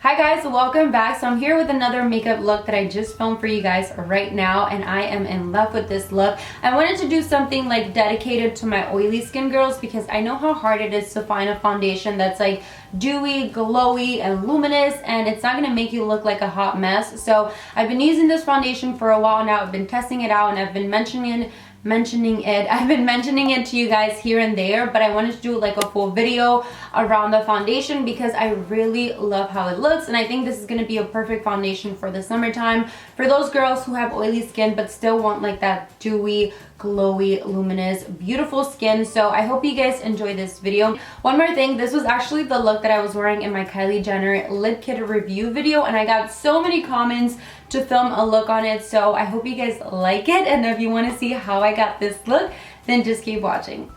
Hi guys, welcome back. So I'm here with another makeup look that I just filmed for you guys right now, and I am in love with this look. I wanted to do something like dedicated to my oily skin girls because I know how hard it is to find a foundation that's like dewy, glowy, and luminous, and it's not going to make you look like a hot mess. So I've been using this foundation for a while now. I've been testing it out and I've been mentioning it to you guys here and there, but I wanted to do like a full video around the foundation because I really love how it looks, and I think this is going to be a perfect foundation for the summertime for those girls who have oily skin but still want like that dewy, glowy, luminous, beautiful skin. So I hope you guys enjoy this video. One more thing, this was actually the look that I was wearing in my Kylie Jenner lip kit review video, and I got so many comments to film a look on it, so I hope you guys like it, and if you want to see how I got this look, then just keep watching.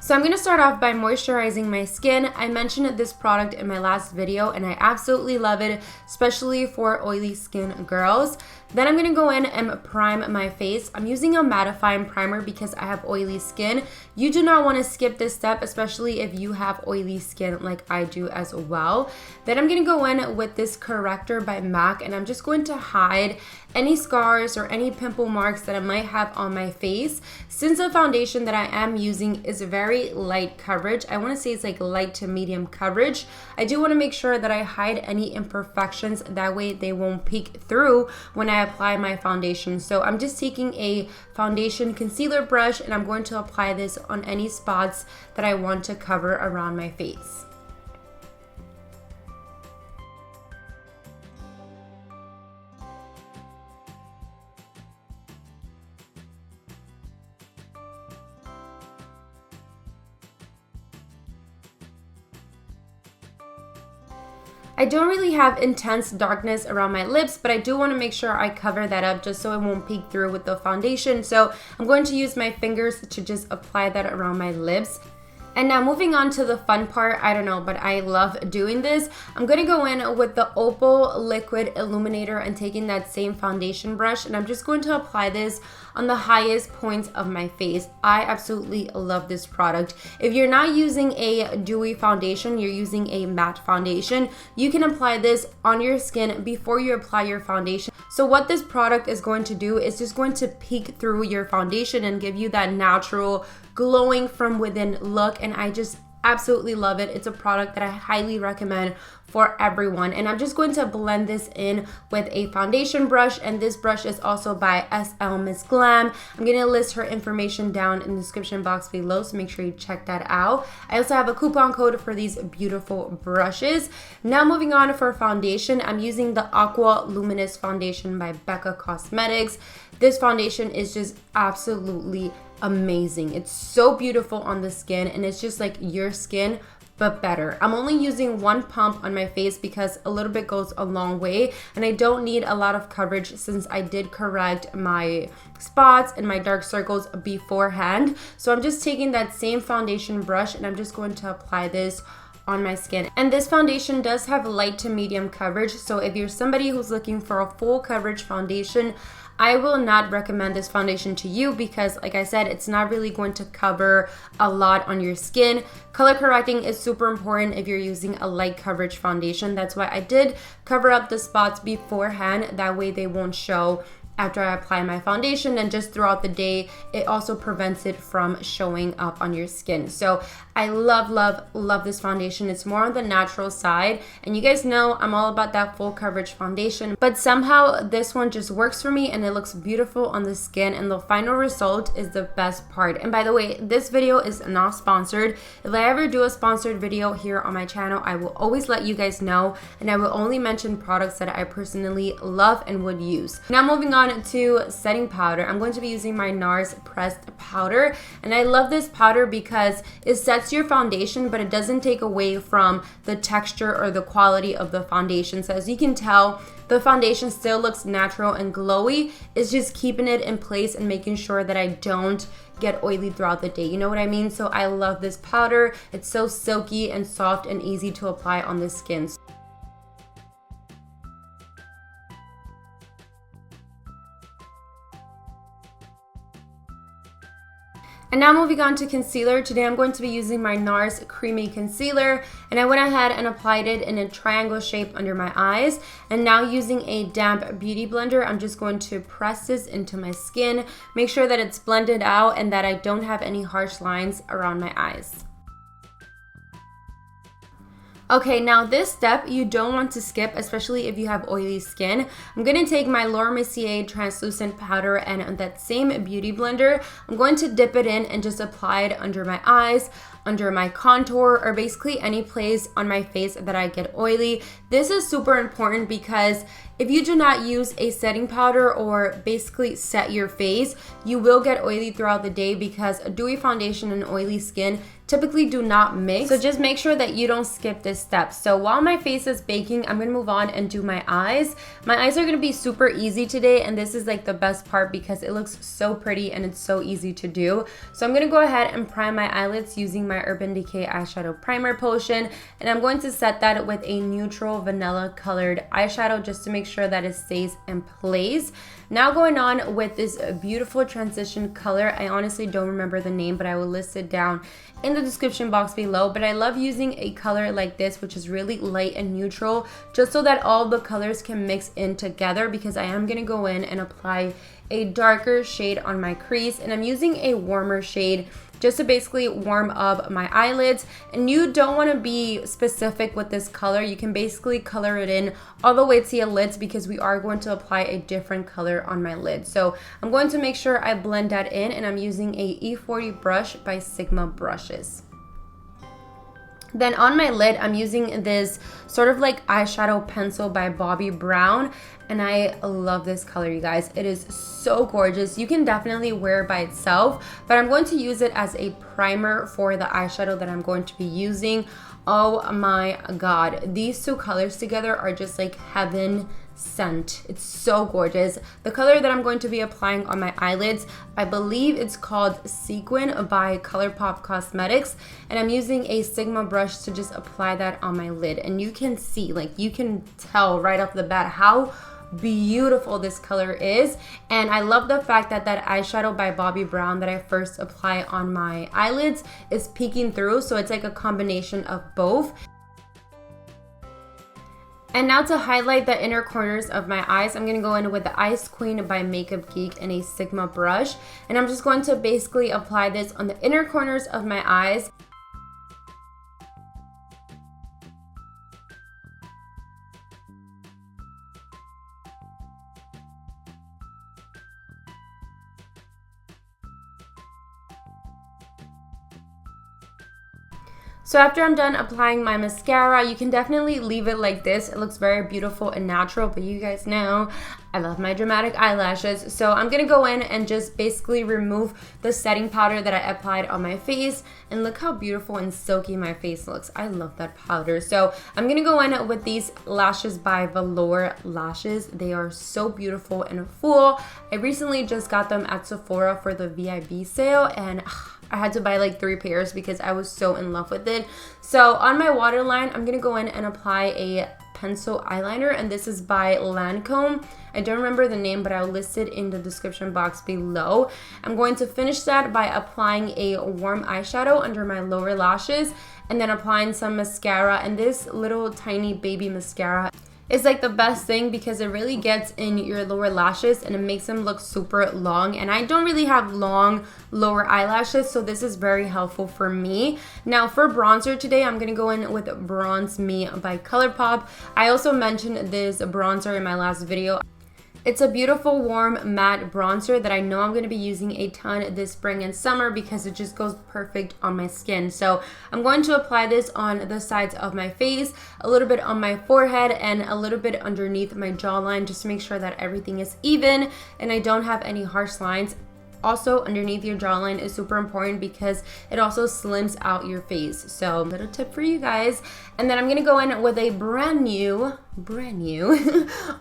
So I'm going to start off by moisturizing my skin. I mentioned this product in my last video and I absolutely love it, especially for oily skin girls. Then I'm going to go in and prime my face. I'm using a mattifying primer because I have oily skin. You do not want to skip this step, especially if you have oily skin like I do as well. Then I'm going to go in with this Corrector by MAC, and I'm just going to hide any scars or any pimple marks that I might have on my face. Since the foundation that I am using is very light coverage, I want to say it's like light to medium coverage, I do want to make sure that I hide any imperfections, that way they won't peek through when I apply my foundation. So I'm just taking a foundation concealer brush and I'm going to apply this on any spots that I want to cover around my face. I don't really have intense darkness around my lips, but I do want to make sure I cover that up just so it won't peek through with the foundation. So I'm going to use my fingers to just apply that around my lips. And now moving on to the fun part, I don't know, but I love doing this. I'm going to go in with the Opal Liquid Illuminator and taking that same foundation brush, and I'm just going to apply this on the highest points of my face. I absolutely love this product. If you're not using a dewy foundation, you're using a matte foundation, you can apply this on your skin before you apply your foundation. So what this product is going to do is just going to peek through your foundation and give you that natural glowing from within look, and I just absolutely love it. It's a product that I highly recommend for everyone. And I'm just going to blend this in with a foundation brush, and this brush is also by SL Miss Glam. I'm going to list her information down in the description box below, so make sure you check that out. I also have a coupon code for these beautiful brushes. Now moving on for foundation, I'm using the Aqua Luminous foundation by Becca Cosmetics. This foundation is just absolutely amazing. It's so beautiful on the skin, and it's just like your skin but better. I'm only using one pump on my face because a little bit goes a long way, and I don't need a lot of coverage since I did correct my spots and my dark circles beforehand. So I'm just taking that same foundation brush and I'm just going to apply this on my skin. And this foundation does have light to medium coverage, so if you're somebody who's looking for a full coverage foundation, I will not recommend this foundation to you because, like I said, it's not really going to cover a lot on your skin. Color correcting is super important if you're using a light coverage foundation. That's why I did cover up the spots beforehand. That way they won't show after I apply my foundation, and just throughout the day it also prevents it from showing up on your skin. So I love this foundation. It's more on the natural side, and you guys know I'm all about that full coverage foundation, but somehow this one just works for me and it looks beautiful on the skin, and the final result is the best part. And by the way, this video is not sponsored. If I ever do a sponsored video here on my channel, I will always let you guys know, and I will only mention products that I personally love and would use. Now moving on to setting powder, I'm going to be using my NARS pressed powder, and I love this powder because it sets your foundation but it doesn't take away from the texture or the quality of the foundation. So as you can tell, the foundation still looks natural and glowy. It's just keeping it in place and making sure that I don't get oily throughout the day, you know what I mean? So I love this powder. It's so silky and soft and easy to apply on the skin. And now moving on to concealer. Today I'm going to be using my NARS Creamy Concealer, and I went ahead and applied it in a triangle shape under my eyes. And now using a damp beauty blender, I'm just going to press this into my skin, make sure that it's blended out and that I don't have any harsh lines around my eyes. Okay, now this step you don't want to skip, especially if you have oily skin. I'm going to take my Laura Mercier translucent powder, and on that same beauty blender, I'm going to dip it in and just apply it under my eyes, under my contour, or basically any place on my face that I get oily. This is super important because if you do not use a setting powder or basically set your face, you will get oily throughout the day because a dewy foundation and oily skin typically do not mix. So just make sure that you don't skip this step. So while my face is baking, I'm gonna move on and do my eyes. My eyes are gonna be super easy today, and this is like the best part because it looks so pretty and it's so easy to do. So I'm gonna go ahead and prime my eyelids using my Urban Decay eyeshadow primer potion, and I'm going to set that with a neutral vanilla colored eyeshadow just to make sure that it stays in place. Now going on with this beautiful transition color. I honestly don't remember the name, but I will list it down in the description box below. But I love using a color like this, which is really light and neutral, just so that all the colors can mix in together, because I am going to go in and apply a darker shade on my crease, and I'm using a warmer shade just to basically warm up my eyelids. And you don't want to be specific with this color. You can basically color it in all the way to your lids because we are going to apply a different color on my lid. So I'm going to make sure I blend that in, and I'm using a E40 brush by Sigma Brushes. Then on my lid, I'm using this sort of like eyeshadow pencil by Bobbi Brown, and I love this color, you guys. It is so gorgeous. You can definitely wear it by itself, but I'm going to use it as a primer for the eyeshadow that I'm going to be using. Oh my god, these two colors together are just like heaven sent. It's so gorgeous. The color that I'm going to be applying on my eyelids, I believe it's called Sequin by ColourPop Cosmetics, and I'm using a Sigma brush to just apply that on my lid. And you can see, like, you can tell right off the bat how beautiful this color is. And I love the fact that that eyeshadow by Bobbi Brown that I first apply on my eyelids is peeking through, so it's like a combination of both. And now to highlight the inner corners of my eyes, I'm going to go in with the Ice Queen by Makeup Geek and a Sigma brush. And I'm just going to basically apply this on the inner corners of my eyes. So after I'm done applying my mascara, you can definitely leave it like this. It looks very beautiful and natural, but you guys know I love my dramatic eyelashes. So I'm gonna go in and just basically remove the setting powder that I applied on my face, and look how beautiful and silky my face looks. I love that powder. So I'm gonna go in with these lashes by Velour Lashes. They are so beautiful and full. I recently just got them at Sephora for the VIB sale, and I had to buy like 3 pairs because I was so in love with it. So on my waterline, I'm going to go in and apply a pencil eyeliner, and this is by Lancome. I don't remember the name, but I'll list it in the description box below. I'm going to finish that by applying a warm eyeshadow under my lower lashes, and then applying some mascara. And this little tiny baby mascara is like the best thing because it really gets in your lower lashes and it makes them look super long, and I don't really have long lower eyelashes, so this is very helpful for me. Now for bronzer today, I'm gonna go in with Bronze Me by ColourPop. I also mentioned this bronzer in my last video. It's a beautiful warm matte bronzer that I know I'm going to be using a ton this spring and summer because it just goes perfect on my skin. So I'm going to apply this on the sides of my face, a little bit on my forehead, and a little bit underneath my jawline, just to make sure that everything is even and I don't have any harsh lines. Also, underneath your jawline is super important because it also slims out your face. So, little tip for you guys. And then I'm gonna go in with a brand new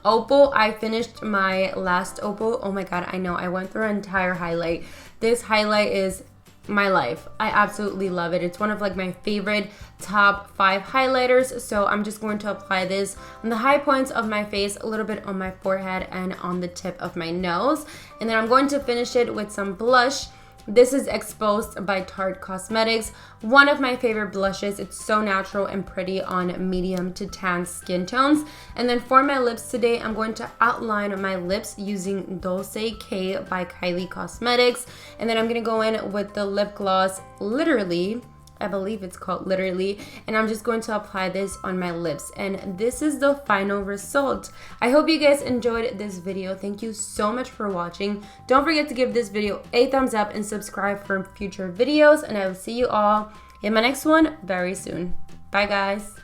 Opal. I finished my last Opal. Oh my god, I know, I went through an entire highlight. This highlight is my life. I absolutely love it. It's one of like my favorite top 5 highlighters. So I'm just going to apply this on the high points of my face, a little bit on my forehead and on the tip of my nose. And then I'm going to finish it with some blush. This is Exposed by Tarte Cosmetics. One of my favorite blushes. It's so natural and pretty on medium to tan skin tones. And then for my lips today, I'm going to outline my lips using Dolce K by Kylie Cosmetics. And then I'm going to go in with the lip gloss Literally. I believe it's called Literally, and I'm just going to apply this on my lips, and this is the final result. I hope you guys enjoyed this video. Thank you so much for watching. Don't forget to give this video a thumbs up and subscribe for future videos, and I will see you all in my next one very soon. Bye guys.